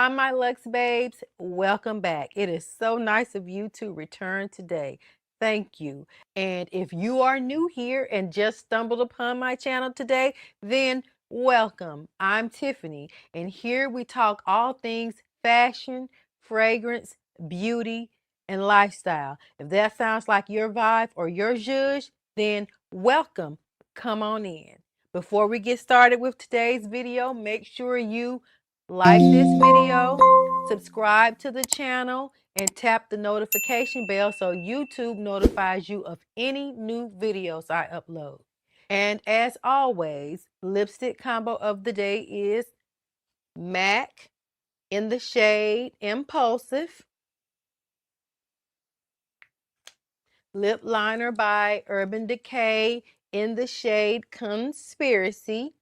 Hi, my Lux babes. Welcome back. It is so nice of you to return today. Thank you. And if you are new here and just stumbled upon my channel today, then welcome. I'm Tiffany, and here we talk all things fashion, fragrance, beauty, and lifestyle. If that sounds like your vibe or your zhuzh, then welcome. Come on in. Before we get started with today's video, make sure you like this video, subscribe to the channel, and tap the notification bell so YouTube notifies you of any new videos I upload. And as always, lipstick combo of the day is MAC in the shade Impulsive, lip liner by Urban Decay in the shade Conspiracy,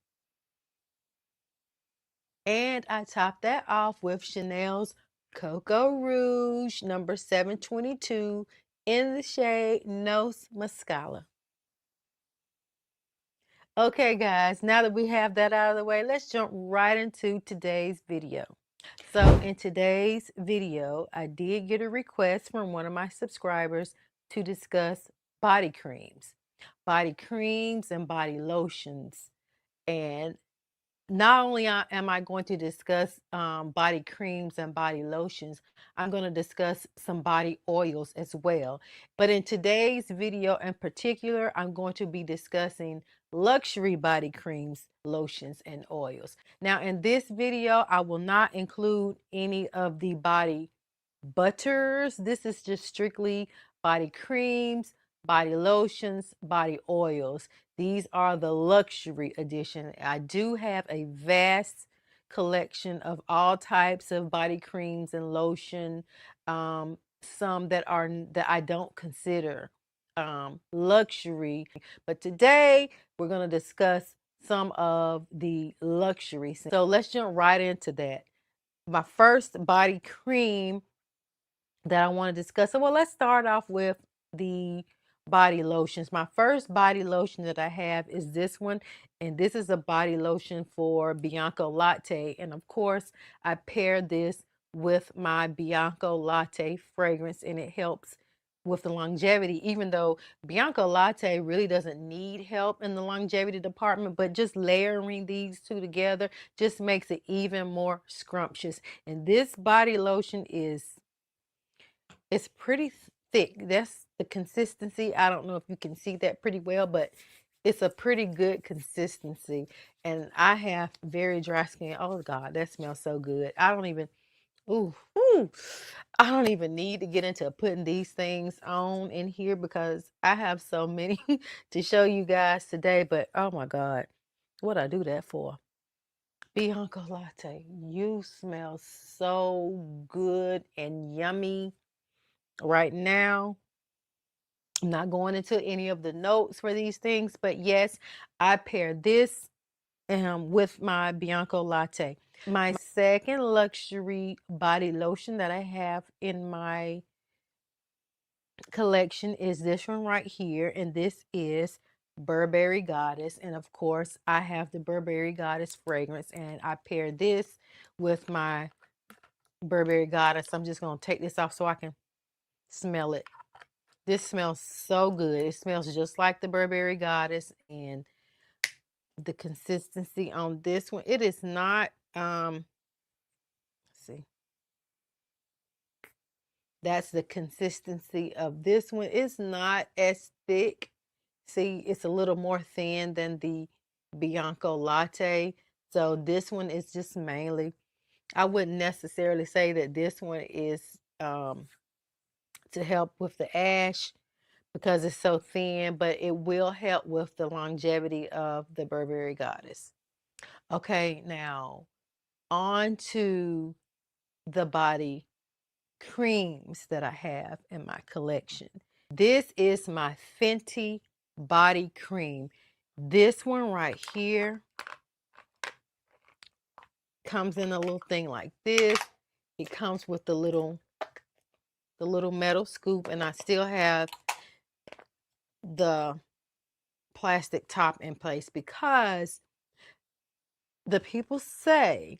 and I top that off with Chanel's Coco Rouge number 722 in the shade Nose Mascala. Okay, guys, now that we have that out of the way, let's jump right into today's video. So in today's video, I did get a request from one of my subscribers to discuss body creams and body lotions. And not only am I going to discuss body creams and body lotions, I'm going to discuss some body oils as well. But in today's video in particular, I'm going to be discussing luxury body creams, lotions, and oils. Now, in this video, I will not include any of the body butters. This is just strictly body creams, body lotions, body oils. These are the luxury edition. I do have a vast collection of all types of body creams and lotion. Some that I don't consider luxury. But today we're going to discuss some of the luxury. So let's jump right into that. My first body cream that I want to discuss. So, well, let's start off with the body lotions. My first body lotion that I have is this one, and this is a body lotion for Bianco Latte. And of course, I paired this with my Bianco Latte fragrance, and it helps with the longevity, even though Bianco Latte really doesn't need help in the longevity department, but just layering these two together just makes it even more scrumptious. And this body lotion it's pretty thick. That's the consistency. I don't know if you can see that pretty well, but it's a pretty good consistency. And I have very dry skin. Oh God, that smells so good. I don't even, ooh, I don't even need to get into putting these things on in here because I have so many to show you guys today. But oh my God, what I do that for? Bianco Latte, you smell so good and yummy right now. I'm not going into any of the notes for these things, but yes, I pair this with my Bianco Latte. My second luxury body lotion that I have in my collection is this one right here, and this is Burberry Goddess. And of course, I have the Burberry Goddess fragrance, and I pair this with my Burberry Goddess. I'm just going to take this off so I can smell it. This smells so good. It smells just like the Burberry Goddess, and the consistency on this one, it is not let's see. That's the consistency of this one. It's not as thick. See, it's a little more thin than the Bianco Latte. So this one is just mainly, I wouldn't necessarily say that this one is to help with the ash, because it's so thin, but it will help with the longevity of the Burberry Goddess. Okay, now on to the body creams that I have in my collection. This is my Fenty body cream. This one right here comes in a little thing like this. It comes with the little metal scoop, and I still have the plastic top in place because the people say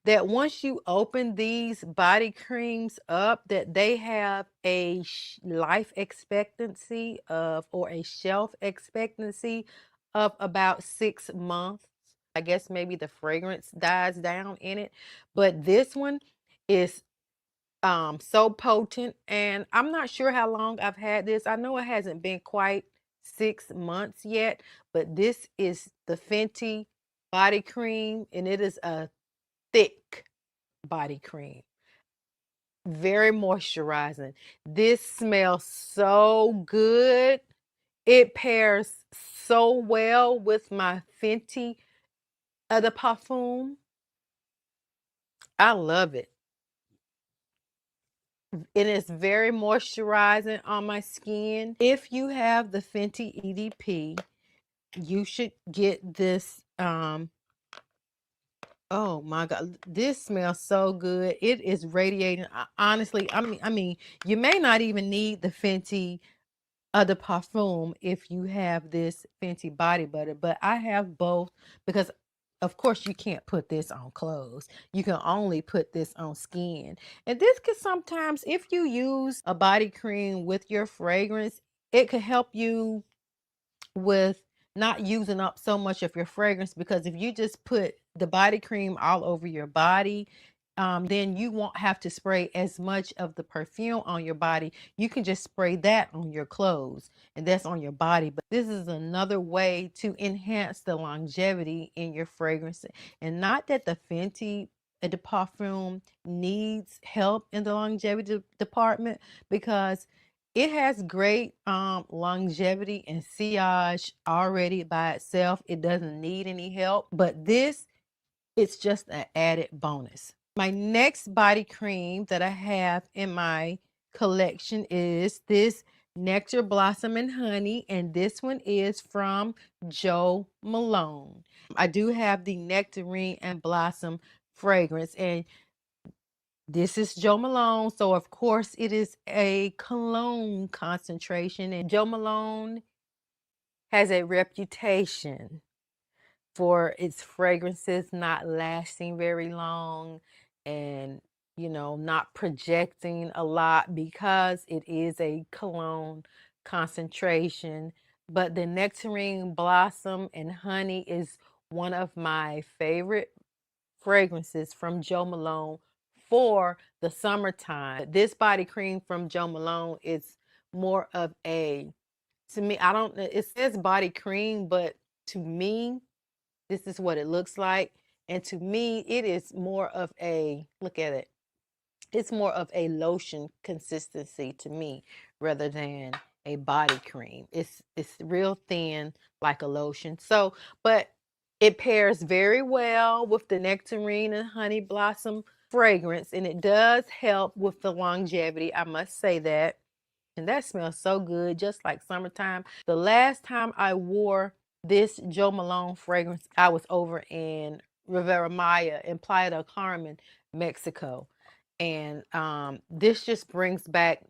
that once you open these body creams up, that they have a life expectancy of, or a shelf expectancy of about 6 months. I guess maybe the fragrance dies down in it, but this one is so potent, and I'm not sure how long I've had this. I know it hasn't been quite 6 months yet, but this is the Fenty body cream, and it is a thick body cream, very moisturizing. This smells so good. It pairs so well with my Fenty de Parfum. I love it. It is very moisturizing on my skin. If you have the Fenty EDP, you should get this. Oh my God, this smells so good. It is radiating. Honestly, I mean, you may not even need the Fenty de Parfum if you have this Fenty body butter, but I have both because of course you can't put this on clothes. You can only put this on skin. And this could sometimes, if you use a body cream with your fragrance, it could help you with not using up so much of your fragrance, because if you just put the body cream all over your body, then you won't have to spray as much of the perfume on your body. You can just spray that on your clothes, and that's on your body. But this is another way to enhance the longevity in your fragrance. And not that the Fenty de Parfum needs help in the longevity department, because it has great longevity and sillage already by itself. It doesn't need any help, but this, it's just an added bonus. My next body cream that I have in my collection is this Nectar Blossom and Honey, and this one is from Jo Malone. I do have the Nectarine and Blossom fragrance, and this is Jo Malone, so of course it is a cologne concentration, and Jo Malone has a reputation for its fragrances not lasting very long, and not projecting a lot because it is a cologne concentration. But the Nectarine Blossom and Honey is one of my favorite fragrances from Jo Malone for the summertime. This body cream from Jo Malone is more of a, to me, I don't know, it says body cream, but to me, this is what it looks like. And to me, it is more of a, look at it, it's more of a lotion consistency to me rather than a body cream. It's real thin like a lotion. So, but it pairs very well with the Nectarine and Honey Blossom fragrance, and it does help with the longevity, I must say that. And that smells so good, just like summertime. The last time I wore this Jo Malone fragrance, I was over in Rivera Maya in Playa del Carmen, Mexico. And this just brings back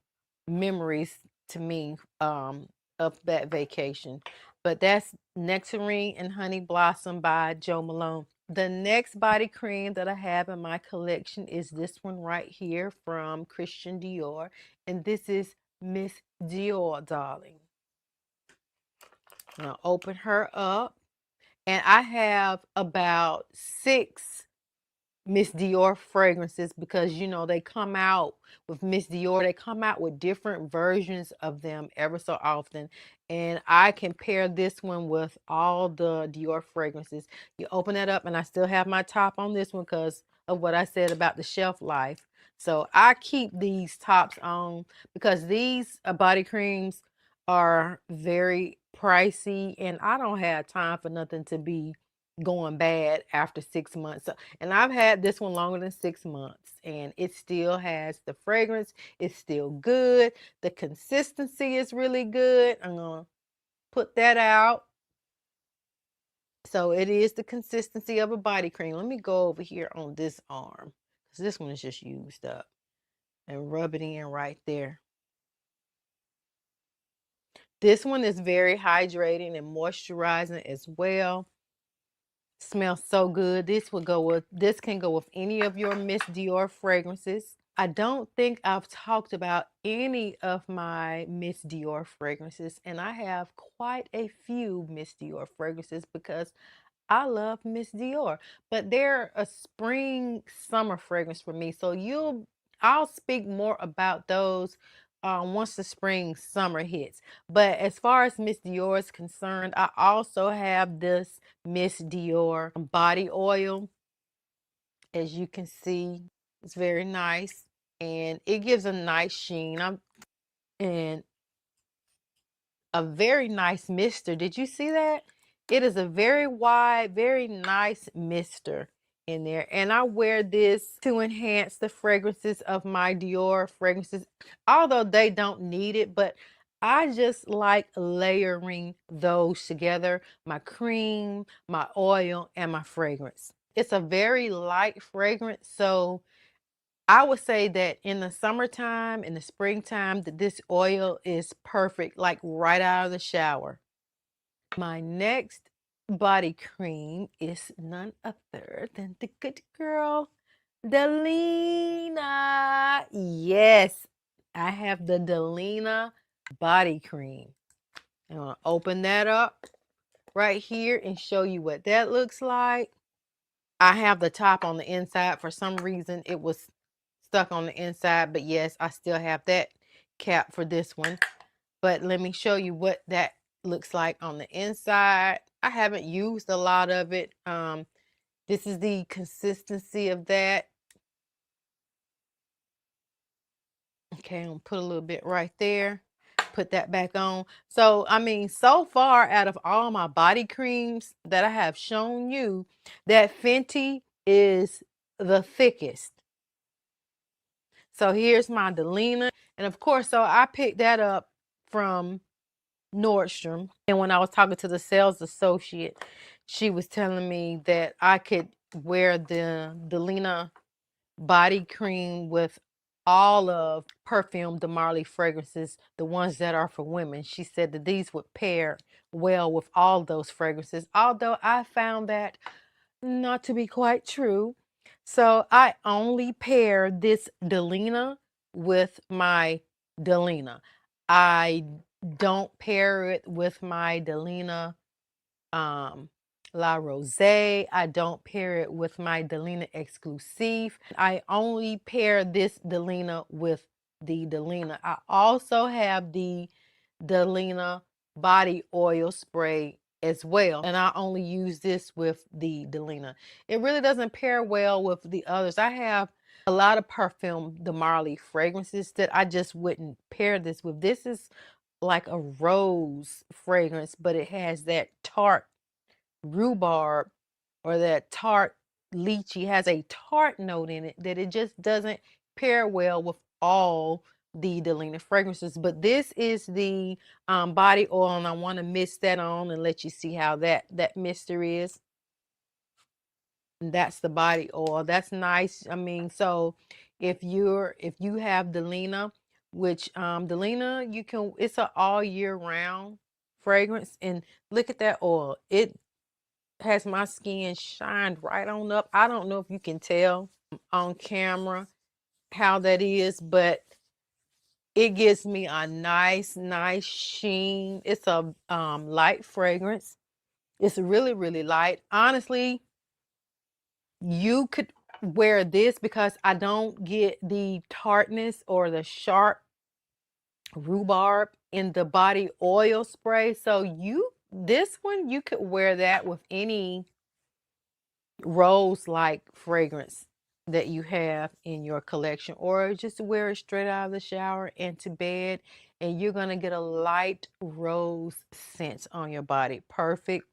memories to me of that vacation. But that's Nectarine and Honey Blossom by Jo Malone. The next body cream that I have in my collection is this one right here from Christian Dior. And this is Miss Dior, darling. Now open her up. And I have about 6 Miss Dior fragrances, because they come out with Miss Dior, they come out with different versions of them ever so often, and I can pair this one with all the Dior fragrances. You open it up, and I still have my top on this one because of what I said about the shelf life. So I keep these tops on because these body creams are very pricey, and I don't have time for nothing to be going bad after 6 months. And I've had this one longer than 6 months, and it still has the fragrance. It's still good. The consistency is really good. I'm gonna put that out. So it is the consistency of a body cream. Let me go over here on this arm, because this one is just used up, and rub it in right there. This one is very hydrating and moisturizing as well. Smells so good. This can go with any of your Miss Dior fragrances. I don't think I've talked about any of my Miss Dior fragrances, and I have quite a few Miss Dior fragrances because I love Miss Dior, but they're a spring summer fragrance for me. So I'll speak more about those once the spring summer hits. But as far as Miss Dior is concerned, I also have this Miss Dior body oil. As you can see, it's very nice and it gives a nice sheen. And a very nice mister. Did you see that? It is a very wide, very nice mister in there. And I wear this to enhance the fragrances of my Dior fragrances, although they don't need it, but I just like layering those together, my cream, my oil, and my fragrance. It's a very light fragrance, so I would say that in the summertime, in the springtime, that this oil is perfect, like right out of the shower. My next body cream is none other than the good girl, Delina. Yes, I have the Delina body cream. I'm gonna open that up right here and show you what that looks like. I have the top on the inside. For some reason, it was stuck on the inside, but yes, I still have that cap for this one. But let me show you what that looks like on the inside. I haven't used a lot of it. This is the consistency of that. Okay, I'm gonna put a little bit right there. Put that back on. So, I mean, so far out of all my body creams that I have shown you, that Fenty is the thickest. So here's my Delina. And of course, so I picked that up from Nordstrom. And when I was talking to the sales associate, she was telling me that I could wear the Delina body cream with all of Perfume de Marly fragrances, the ones that are for women. She said that these would pair well with all those fragrances, although I found that not to be quite true. So I only pair this Delina with my Delina. I don't pair it with my Delina La Rosée. I don't pair it with my Delina Exclusive. I only pair this Delina with the Delina. I also have the Delina body oil spray as well, and I only use this with the Delina. It really doesn't pair well with the others. I have a lot of Perfume de Marly fragrances that I just wouldn't pair this with. This is like a rose fragrance, but it has that tart rhubarb or that tart lychee, has a tart note in it that it just doesn't pair well with all the Delina fragrances. But this is the body oil, and I want to mist that on and let you see how that mister is. And that's the body oil. That's nice. I mean, so if you have Delina, which Delina, you can, it's an all year round fragrance, and look at that oil. It has my skin shined right on up. I don't know if you can tell on camera how that is, but it gives me a nice sheen. It's a light fragrance. It's really light. Honestly, you could wear this because I don't get the tartness or the sharp rhubarb in the body oil spray. So this one, you could wear that with any rose like fragrance that you have in your collection, or just wear it straight out of the shower into bed, and you're going to get a light rose scent on your body. Perfect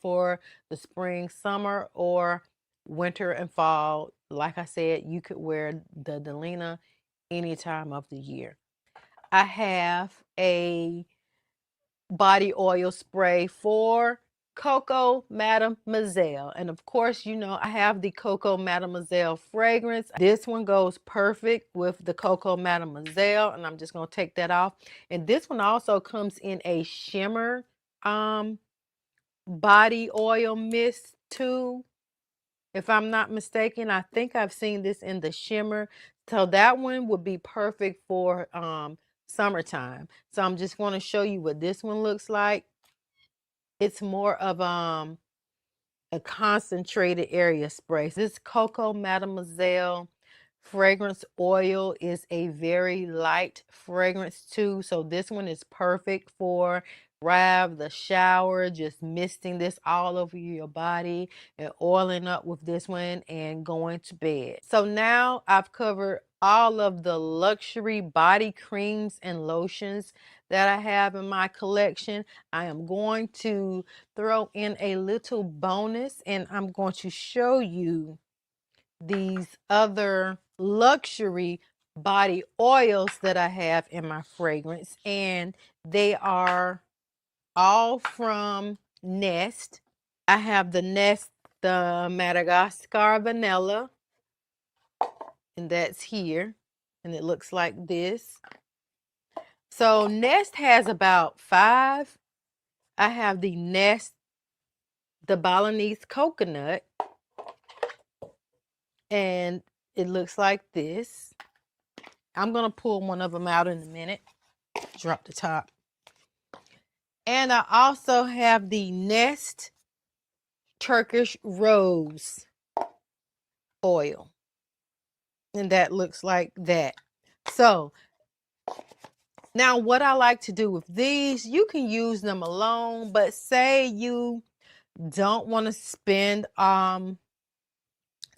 for the spring, summer, or winter and fall. Like I said, you could wear the Delina any time of the year. I have a body oil spray for Coco Mademoiselle. And of course, you know, I have the Coco Mademoiselle fragrance. This one goes perfect with the Coco Mademoiselle, and I'm just going to take that off. And this one also comes in a shimmer body oil mist too. If I'm not mistaken, I think I've seen this in the shimmer. So that one would be perfect for summertime. So I'm just going to show you what this one looks like. It's more of a concentrated area spray. This Coco Mademoiselle fragrance oil is a very light fragrance too. So this one is perfect for the shower, just misting this all over your body and oiling up with this one and going to bed. So now I've covered all of the luxury body creams and lotions that I have in my collection. I am going to throw in a little bonus, and I'm going to show you these other luxury body oils that I have in my fragrance, and they are all from Nest. I have the Nest, the Madagascar vanilla, and that's here, and it looks like this. So Nest has about 5. I have the Nest, the Balinese coconut, and it looks like this. I'm going to pull one of them out in a minute. Drop the top. And I also have the Nest Turkish Rose oil. And that looks like that. So now what I like to do with these, you can use them alone, but say you don't want to spend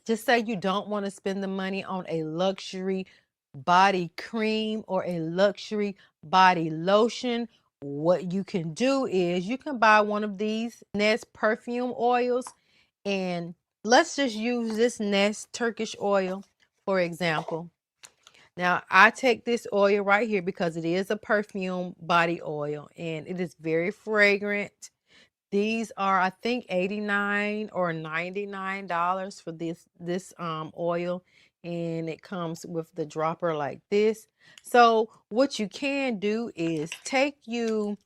just say you don't want to spend the money on a luxury body cream or a luxury body lotion. What you can do is you can buy one of these Nest perfume oils, and let's just use this Nest Turkish oil for example. Now I take this oil right here because it is a perfume body oil and it is very fragrant. These are, I think, $89 or $99 for this oil, and it comes with the dropper like this. So what you can do is take you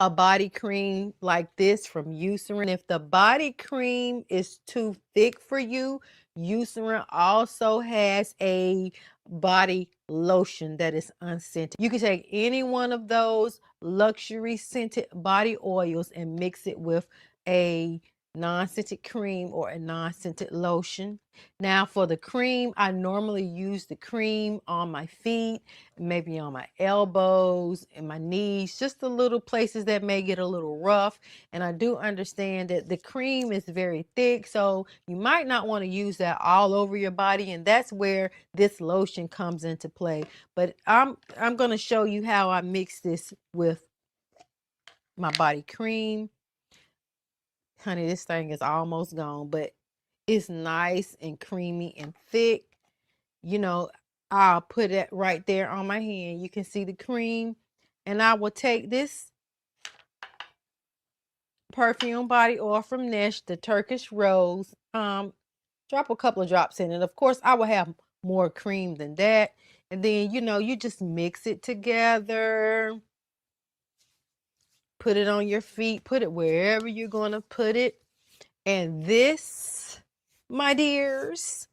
a body cream like this from Eucerin. If the body cream is too thick for you, Eucerin also has a body lotion that is unscented. You can take any one of those luxury scented body oils and mix it with a non-scented cream or a non-scented lotion. Now for the cream, I normally use the cream on my feet, maybe on my elbows and my knees, just the little places that may get a little rough. And I do understand that the cream is very thick, so you might not want to use that all over your body, and that's where this lotion comes into play. But I'm going to show you how I mix this with my body cream. Honey, this thing is almost gone, but it's nice and creamy and thick. You know, I'll put it right there on my hand. You can see the cream. And I will take this perfume body oil from Nest, the Turkish Rose. Drop a couple of drops in it. Of course, I will have more cream than that. And then, you know, you just mix it together. Put it on your feet. Put it wherever you're going to put it. And this, my dears,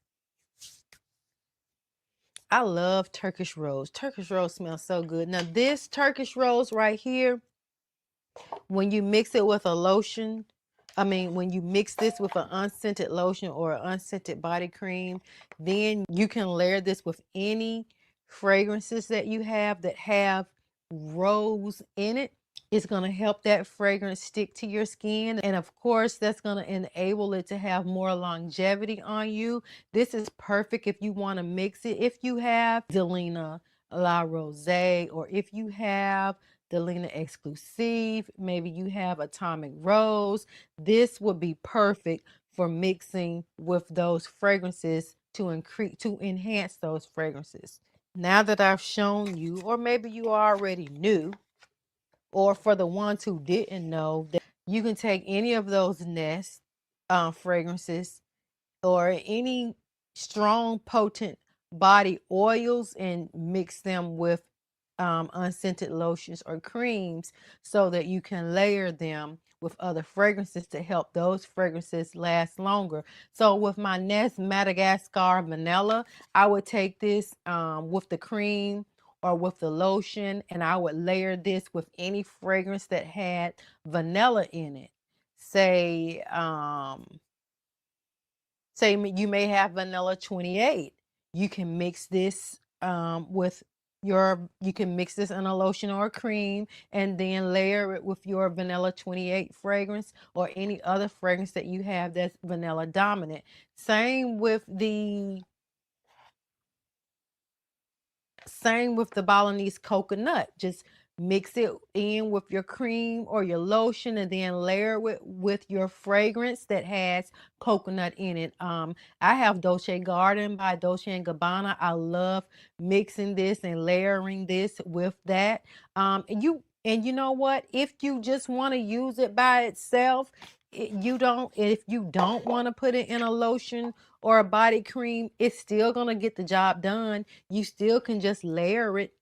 I love Turkish Rose. Turkish Rose smells so good. Now this Turkish Rose right here, when you mix it with a lotion, when you mix this with an unscented lotion or an unscented body cream, then you can layer this with any fragrances that you have that have rose in it. It's going to help that fragrance stick to your skin. And of course, that's going to enable it to have more longevity on you. This is perfect if you want to mix it. If you have Delina La Rose, or if you have Delina Exclusive, maybe you have Atomic Rose, this would be perfect for mixing with those fragrances to enhance those fragrances. Now that I've shown you, or maybe you already knew, or for the ones who didn't know, that you can take any of those Nest fragrances or any strong, potent body oils and mix them with unscented lotions or creams so that you can layer them with other fragrances to help those fragrances last longer. So with my Nest Madagascar Vanilla, I would take this with the cream or with the lotion, and I would layer this with any fragrance that had vanilla in it. Say, say you may have vanilla 28. You can mix this with you can mix this in a lotion or a cream and then layer it with your vanilla 28 fragrance or any other fragrance that you have that's vanilla dominant. Same with the Balinese coconut. Just mix it in with your cream or your lotion and then layer it with your fragrance that has coconut in it. I have Dolce Garden by Dolce & Gabbana. I love mixing this and layering this with that. And you know what? If you just want to use it by itself, if you don't want to put it in a lotion or a body cream, it's still gonna get the job done. You still can just layer it.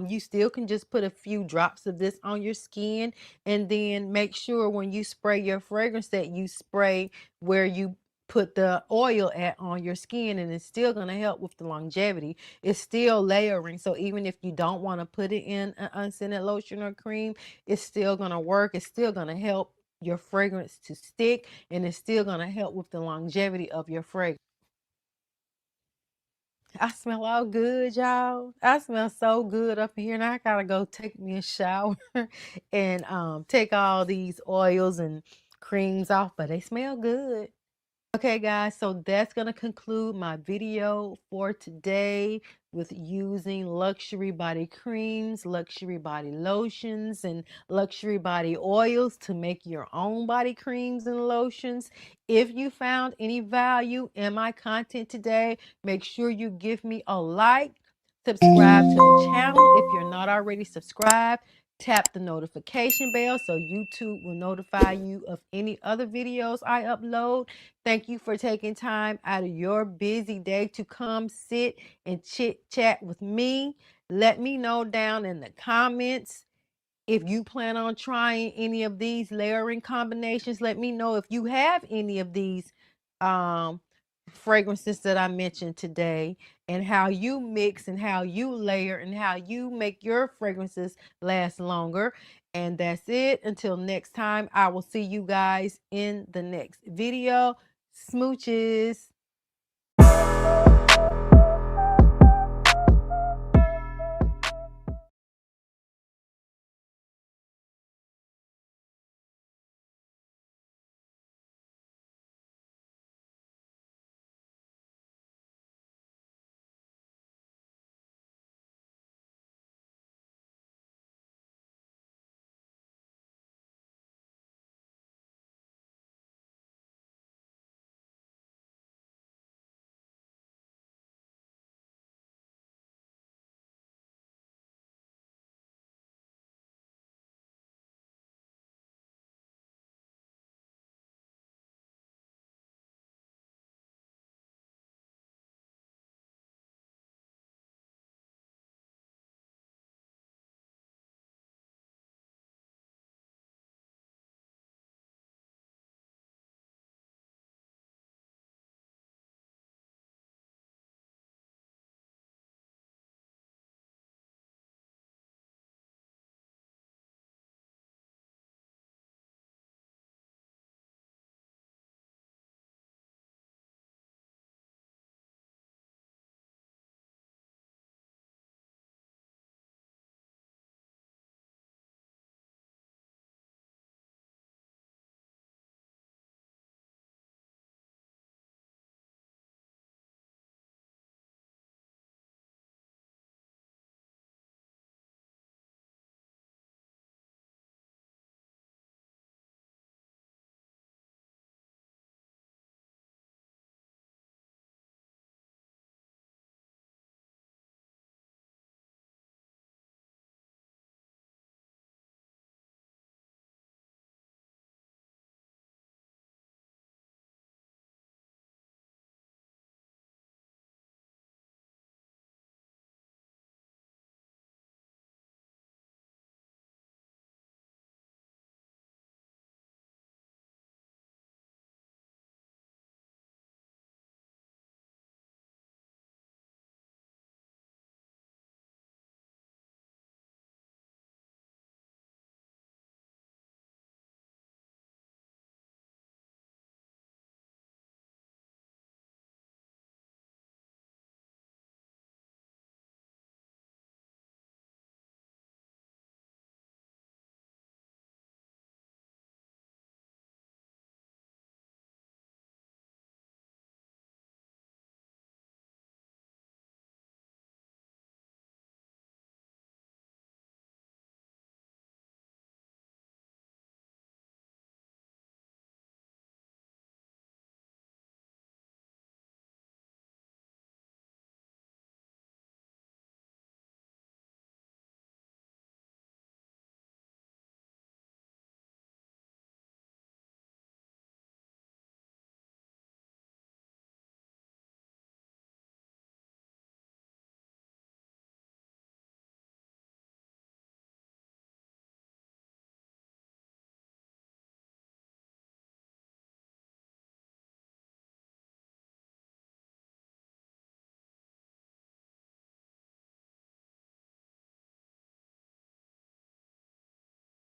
You still can just put a few drops of this on your skin and then make sure when you spray your fragrance that you spray where you put the oil at on your skin, and it's still going to help with the longevity. It's still layering. So even if you don't want to put it in an unscented lotion or cream, it's still going to work. It's still going to help your fragrance to stick, and it's still going to help with the longevity of your fragrance. I smell all good, y'all. I smell so good up in here. Now I gotta go take me a shower and take all these oils and creams off, but they smell good. Okay, guys, so that's going to conclude my video for today with using luxury body creams, luxury body lotions, and luxury body oils to make your own body creams and lotions. If you found any value in my content today, make sure you give me a like, subscribe to the channel if you're not already subscribed. Tap the notification bell so YouTube will notify you of any other videos I upload. Thank you for taking time out of your busy day to come sit and chit chat with me. Let me know down in the comments if you plan on trying any of these layering combinations. Let me know if you have any of these um, fragrances that I mentioned today and how you mix and how you layer and how you make your fragrances last longer. And that's it. Until next time, I will see you guys in the next video. Smooches.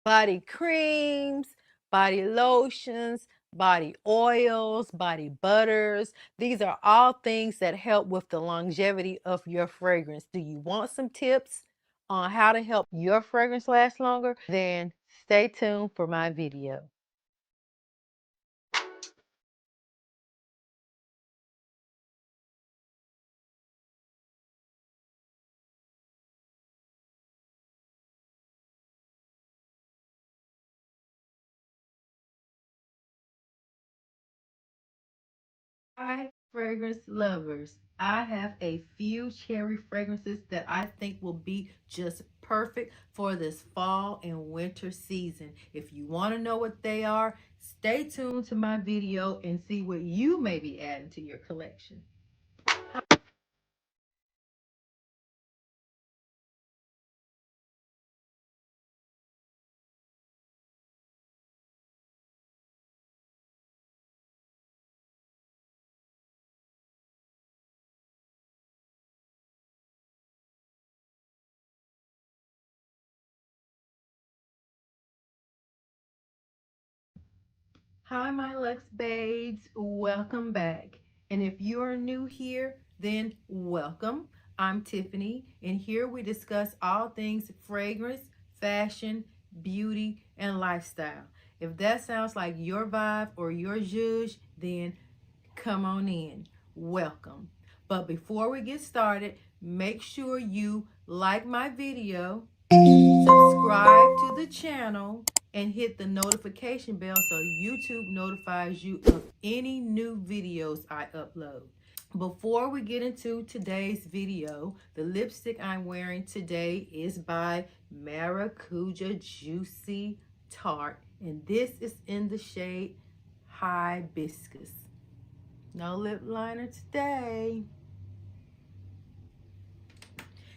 body creams, body lotions, body oils, body butters. These are all things that help with the longevity of your fragrance. Do you want some tips on how to help your fragrance last longer? Then stay tuned for my video. Hi, fragrance lovers. I have a few cherry fragrances that I think will be just perfect for this fall and winter season. If you want to know what they are, stay tuned to my video and see what you may be adding to your collection. Hi, my Lux babes. Welcome back. And if you're new here, then welcome. I'm Tiffany, and here we discuss all things fragrance, fashion, beauty, and lifestyle. If that sounds like your vibe or your zhuzh, then come on in. Welcome. But before we get started, make sure you like my video, subscribe to the channel, and hit the notification bell so YouTube notifies you of any new videos I upload. Before we get into today's video, the lipstick I'm wearing today is by Maracuja Juicy Tart, and this is in the shade Hibiscus. No lip liner today.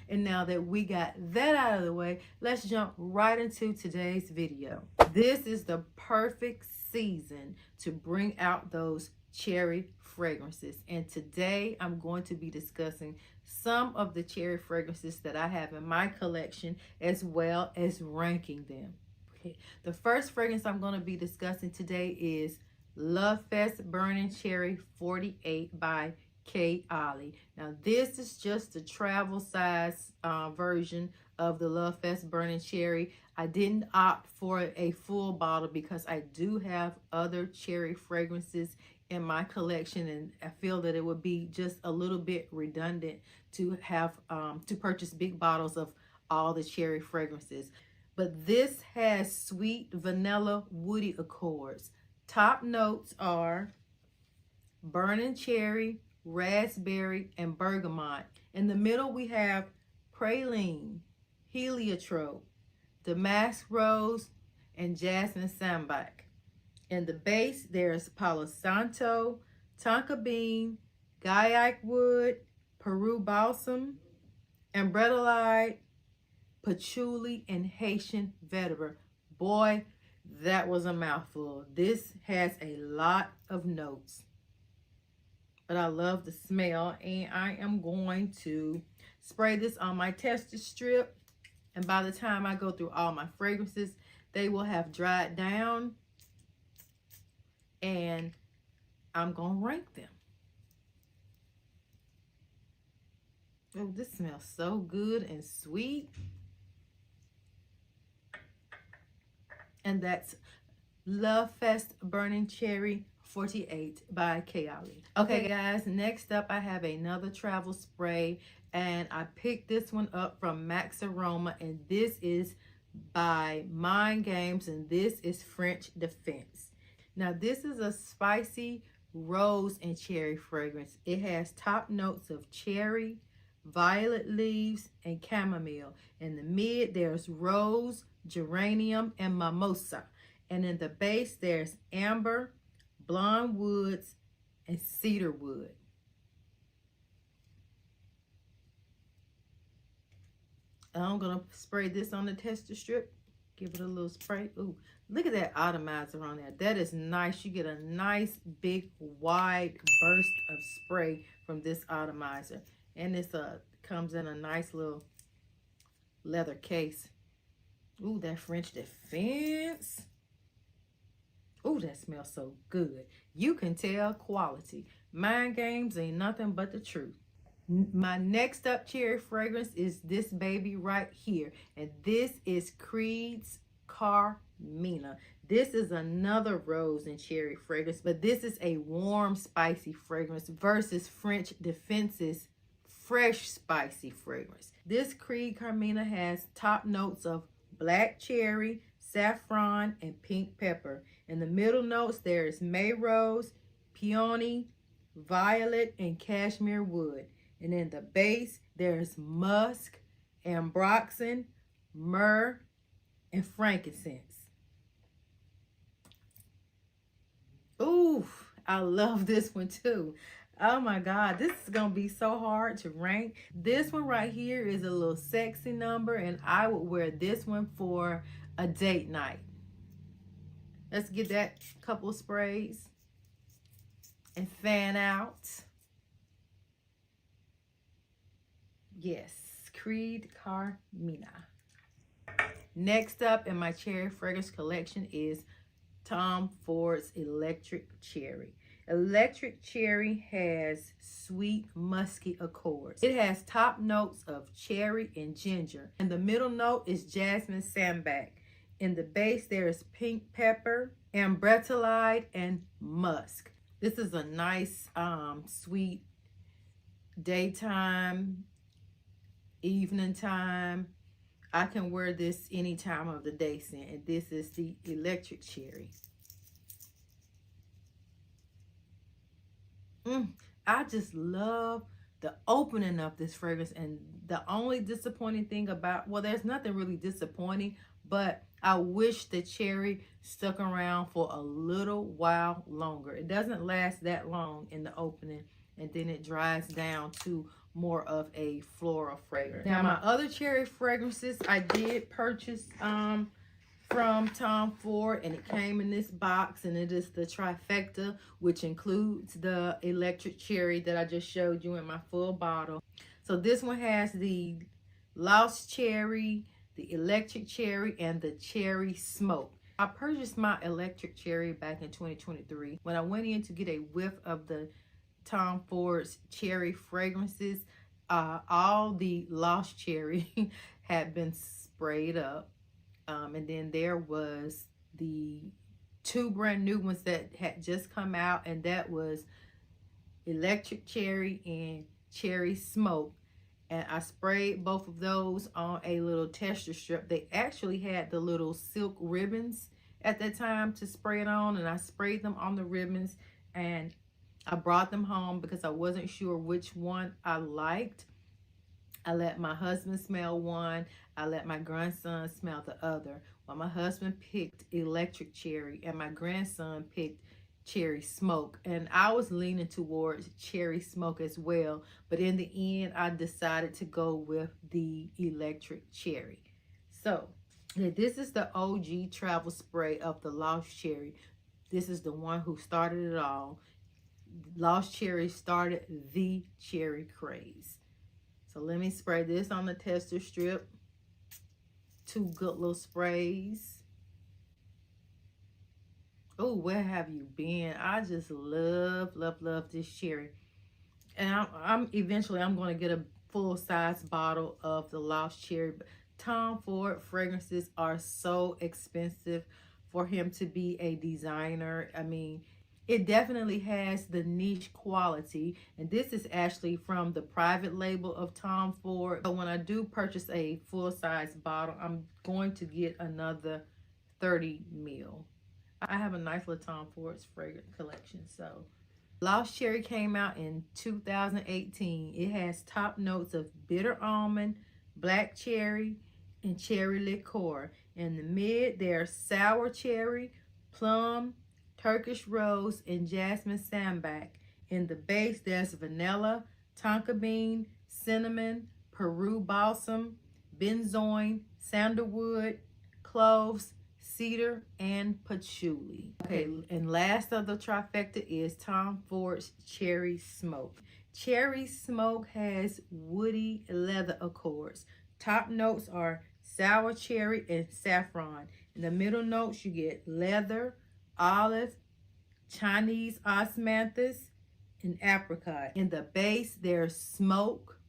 And now that we got that out of the way, let's jump right into today's video. This is the perfect season to bring out those cherry fragrances. And today I'm going to be discussing some of the cherry fragrances that I have in my collection, as well as ranking them. Okay. The first fragrance I'm going to be discussing today is Love Fest Burning Cherry 48 by K. Ollie. Now this is just the travel size version of the Love Fest Burning Cherry. I didn't opt for a full bottle because I do have other cherry fragrances in my collection, and I feel that it would be just a little bit redundant to have to purchase big bottles of all the cherry fragrances. But this has sweet vanilla woody accords. Top notes are burning cherry, raspberry, and bergamot. In the middle, we have praline, heliotrope, damask rose, and jasmine sambac. In the base, there's Palo Santo, tonka bean, guaiac wood, Peru balsam, ambretolide, patchouli, and Haitian vetiver. Boy, that was a mouthful. This has a lot of notes, but I love the smell, and I am going to spray this on my tester strip, and by the time I go through all my fragrances, they will have dried down, and I'm gonna rank them. Oh, this smells so good and sweet. And that's Love Fest Burning Cherry 48 by K. Ollie. Okay, guys, next up I have another travel spray, and I picked this one up from Max Aroma, and this is by Mind Games, and this is French Defense. Now, this is a spicy rose and cherry fragrance. It has top notes of cherry, violet leaves, and chamomile. In the mid, there's rose, geranium, and mimosa. And in the base, there's amber, blonde woods, and cedar wood. I'm going to spray this on the tester strip. Give it a little spray. Ooh, look at that atomizer on there. That is nice. You get a nice, big, wide burst of spray from this atomizer. And this comes in a nice little leather case. Ooh, that French Defense. Ooh, that smells so good. You can tell quality. Mind games ain't nothing but the truth. My next up cherry fragrance is this baby right here. And this is Creed's Carmina. This is another rose and cherry fragrance, but this is a warm, spicy fragrance versus French Defense's fresh, spicy fragrance. This Creed Carmina has top notes of black cherry, saffron, and pink pepper. In the middle notes, there is May rose, peony, violet, and cashmere wood. And in the base, there's musk, ambroxan, myrrh, and frankincense. Ooh, I love this one too. Oh my God, this is going to be so hard to rank. This one right here is a little sexy number, and I would wear this one for a date night. Let's get that couple of sprays and fan out. Yes, Creed Carmina. Next up in my cherry fragrance collection is Tom Ford's Electric Cherry. Electric Cherry has sweet, musky accords. It has top notes of cherry and ginger. And the middle note is jasmine sambac. In the base, there is pink pepper, ambretolide, and musk. This is a nice, sweet daytime, evening time. I can wear this any time of the day scent. And this is the Electric Cherry. I just love the opening of this fragrance. And the only disappointing thing about, well, there's nothing really disappointing, but I wish the cherry stuck around for a little while longer. It doesn't last that long in the opening, and then it dries down to more of a floral fragrance. Now, my other cherry fragrances I did purchase from Tom Ford, and it came in this box, and it is the trifecta, which includes the Electric Cherry that I just showed you in my full bottle. So this one has the Lost Cherry, the Electric Cherry, and the Cherry Smoke. I purchased my Electric Cherry back in 2023. When I went in to get a whiff of the Tom Ford's cherry fragrances, all the Lost Cherry had been sprayed up. And then there was the two brand new ones that had just come out, and that was Electric Cherry and Cherry Smoke. And I sprayed both of those on a little tester strip. They actually had the little silk ribbons at that time to spray it on, and I sprayed them on the ribbons, and I brought them home because I wasn't sure which one I liked. I let my husband smell one. I let my grandson smell the other. Well, my husband picked Electric Cherry and my grandson picked Cherry Smoke. And I was leaning towards Cherry Smoke as well. But in the end, I decided to go with the Electric Cherry. So, this is the OG travel spray of the Lost Cherry. This is the one who started it all. Lost Cherry started the cherry craze. So let me spray this on the tester strip. Two good little sprays. Oh, where have you been? I just love, love, love this cherry. And I'm eventually going to get a full-size bottle of the Lost Cherry. But Tom Ford fragrances are so expensive for him to be a designer. I mean, it definitely has the niche quality, and this is actually from the private label of Tom Ford. So when I do purchase a full-size bottle, I'm going to get another 30 ml. I have a nice little Tom Ford's fragrance collection. So Lost Cherry came out in 2018. It has top notes of bitter almond, black cherry, and cherry liqueur. In the mid, there's sour cherry, plum, Turkish rose, and jasmine sambac. In the base, there's vanilla, tonka bean, cinnamon, Peru balsam, benzoin, sandalwood, cloves, cedar, and patchouli. Okay, and last of the trifecta is Tom Ford's Cherry Smoke. Cherry Smoke has woody leather accords. Top notes are sour cherry, and saffron. In the middle notes, you get leather, olive, Chinese osmanthus, and apricot. In the base, there's smoke,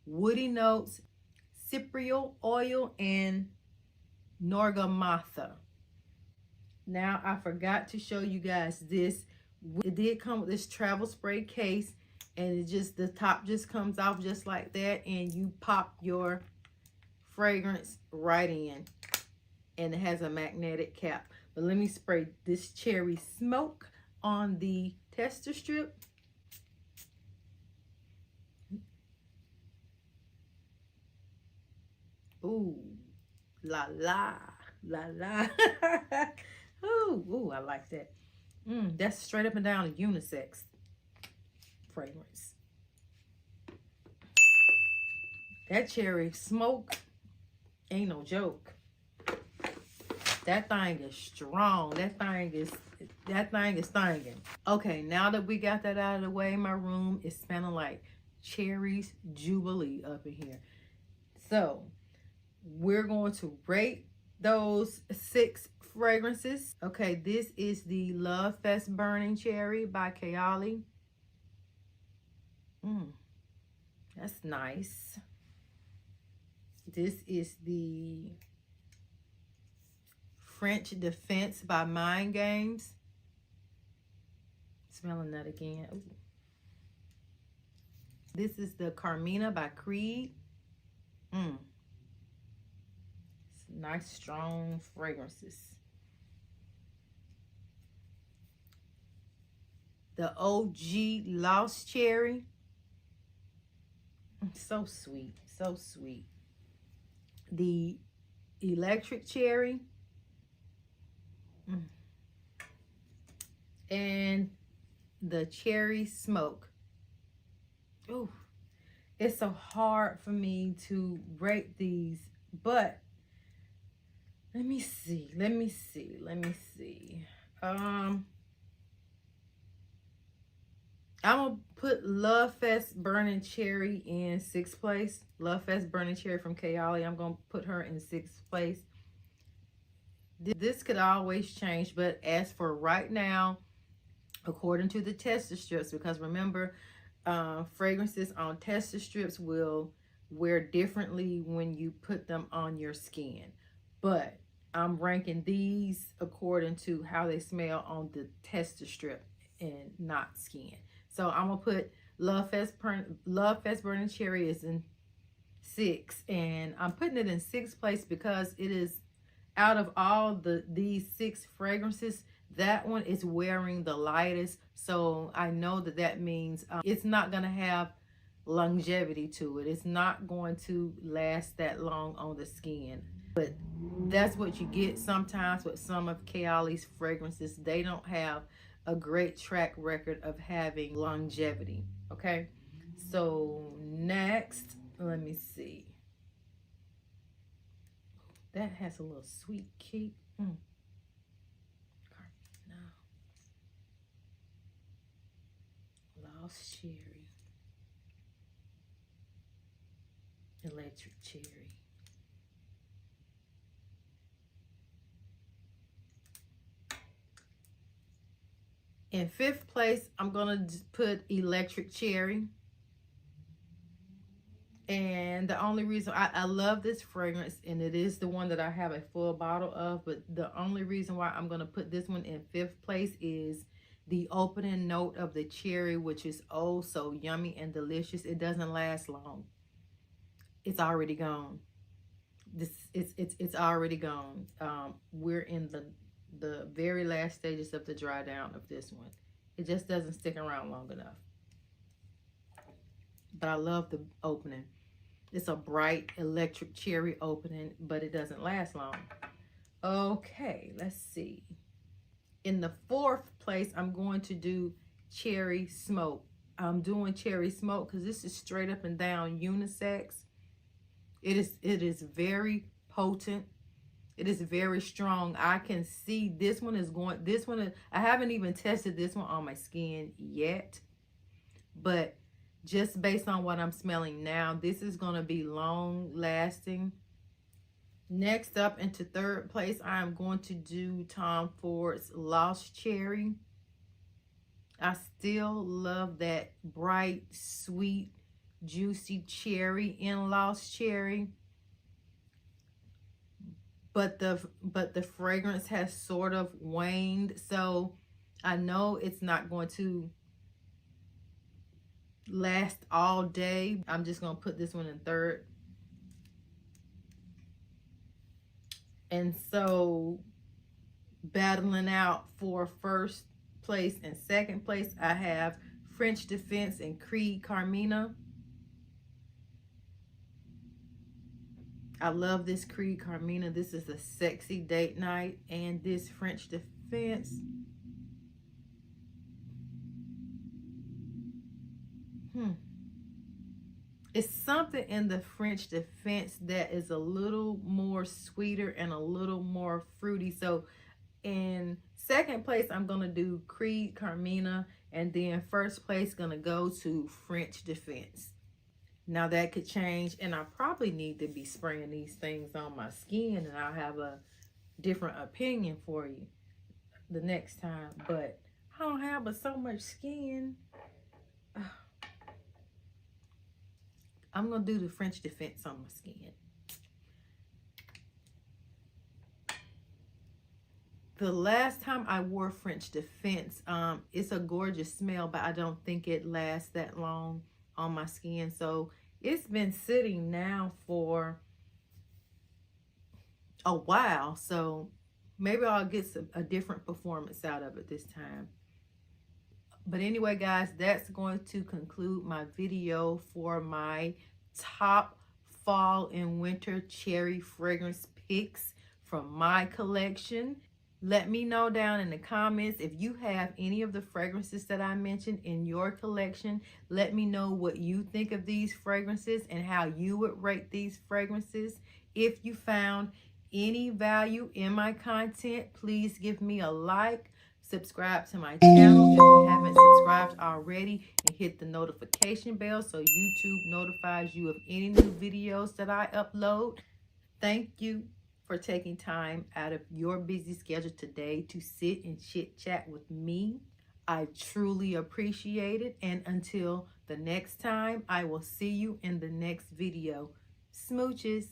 woody notes, cypriol oil, and norgamatha. Now, I forgot to show you guys this. It did come with this travel spray case, and it just, the top just comes off just like that, and you pop your fragrance right in, and it has a magnetic cap. But let me spray this cherry smoke on the tester strip. Ooh, la la, la la. Ooh, I like that. That's straight up and down a unisex fragrance. That cherry smoke ain't no joke. That thing is strong. That thing is stinging. Okay, now that we got that out of the way, my room is smelling like cherries jubilee up in here. So we're going to rate those 6 fragrances. Okay, this is the Love Fest Burning Cherry by Kayali. That's nice. This is the French Defense by Mind Games. Smelling that again. Ooh. This is the Carmina by Creed. Nice strong fragrances. The OG Lost Cherry. So sweet, so sweet. The Electric Cherry. And the Cherry Smoke. Ooh, it's so hard for me to rate these, but let me see. I'm gonna put Love Fest Burning Cherry in 6th place. Love Fest Burning Cherry from Kayali. I'm gonna put her in 6th place. This could always change, but as for right now, according to the tester strips, because remember, fragrances on tester strips will wear differently when you put them on your skin. But I'm ranking these according to how they smell on the tester strip and not skin. So I'm gonna put Love Fest Burning Cherry is in 6, and I'm putting it in 6th place because it is, out of all these 6 fragrances, that one is wearing the lightest. So I know that means it's not gonna have longevity to it. It's not going to last that long on the skin. But that's what you get sometimes with some of Kayali's fragrances. They don't have a great track record of having longevity. Okay, so next, let me see. That has a little sweet kick. No. Lost Cherry. Electric Cherry. In 5th place, I'm going to put Electric Cherry. And the only reason I love this fragrance, and it is the one that I have a full bottle of, but the only reason why I'm going to put this one in 5th place is the opening note of the cherry, which is oh so yummy and delicious. It doesn't last long. It's already gone. It's already gone. We're in the very last stages of the dry down of this one. It just doesn't stick around long enough. But I love the opening. It's a bright electric cherry opening, but it doesn't last long. Okay, let's see. In the 4th place, I'm going to do Cherry Smoke. I'm doing Cherry Smoke because this is straight up and down unisex. It is very potent. It is very strong. I can see this one is going, I haven't even tested this one on my skin yet, but just based on what I'm smelling now, this is going to be long lasting. Next up, into third place, I am going to do Tom Ford's Lost Cherry. I still love that bright, sweet, juicy cherry in Lost Cherry. But the fragrance has sort of waned, so I know it's not going to last all day. I'm just going to put this one in third. And so battling out for first place and second place, I have French Defense and Creed Carmina. I love this Creed Carmina. This is a sexy date night. And this French Defense. It's something in the French Defense that is a little more sweeter and a little more fruity. So in second place, I'm going to do Creed Carmina. And then first place, going to go to French Defense. Now that could change, and I probably need to be spraying these things on my skin, and I'll have a different opinion for you the next time. But I don't have but so much skin. I'm going to do the French Defense on my skin. The last time I wore French Defense, it's a gorgeous smell, but I don't think it lasts that long on my skin. So it's been sitting now for a while, so maybe I'll get a different performance out of it this time. But anyway, guys, that's going to conclude my video for my top fall and winter cherry fragrance picks from my collection. Let me know down in the comments if you have any of the fragrances that I mentioned in your collection. Let me know what you think of these fragrances and how you would rate these fragrances. If you found any value in my content, please give me a like. Subscribe to my channel if you haven't subscribed already, and hit the notification bell so YouTube notifies you of any new videos that I upload. Thank you for taking time out of your busy schedule today to sit and chit chat with me. I truly appreciate it. And until the next time, I will see you in the next video. Smooches.